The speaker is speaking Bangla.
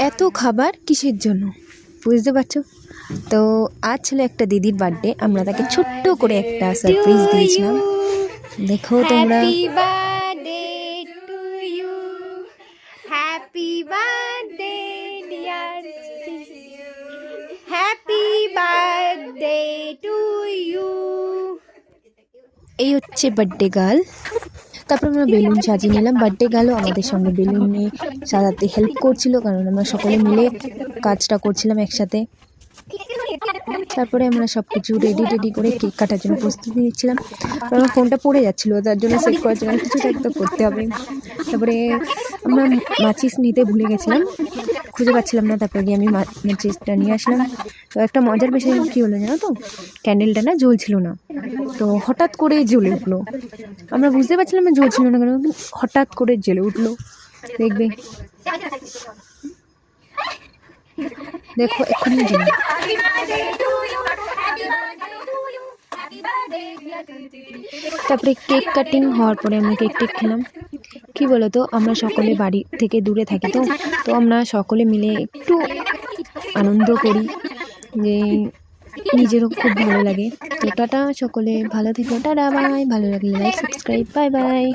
এত খাবার কিসের জন্য বুঝতে পারছো? তো আজ ছিল একটা দিদির বার্থডে, আমরা তাকে ছোট্ট করে একটা সারপ্রাইজ দিয়েছিলাম। দেখো তোমরা। Happy birthday to you, happy birthday dear, happy birthday to you. এই হচ্ছে বার্থডে গার্ল। তারপর আমরা বেলুন সাজিয়ে নিলাম। বার্থডে গার্লও আমাদের সঙ্গে বেলুন নিয়ে সাজাতে হেল্প করছিল, কারণ আমরা সকলে মিলে কাজটা করছিলাম একসাথে। তারপরে আমরা সব কিছু রেডি করে কেক কাটার জন্য প্রস্তুতি নিচ্ছিলাম। আমার ফোনটা পড়ে যাচ্ছিলো, তার জন্য সেট করার জন্য কিছু একটা করতে হবে। তারপরে আমরা মাচিস নিতে ভুলে গেছিলাম, খুঁজে পাচ্ছিলাম না। তারপরে গিয়ে আমি মাচিসটা নিয়ে আসলাম। তো একটা মজার বিষয় কী হলো জানো তো, ক্যান্ডেলটা না জ্বলছিল না, তো হঠাৎ করে জ্বলে উঠলো। আমরা বুঝতে পারছিলাম না জ্বলছিল না কেন, হঠাৎ করে জ্বলে উঠলো। দেখবে, দেখো এক্ষুনি জ্বলে। তারপরে কেক কাটিং হওয়ার পরে আমরা কেক খেলাম। কি বলতো, আমরা সকলে বাড়ি থেকে দূরে থাকি, তো আমরা সকলে মিলে একটু আনন্দ করি, যে নিজেরও খুব ভালো লাগে। তো টাটা, সকলে ভালো থেকো, টাটা বাই। ভালো লাগলে লাইক, সাবস্ক্রাইব, বাই বাই।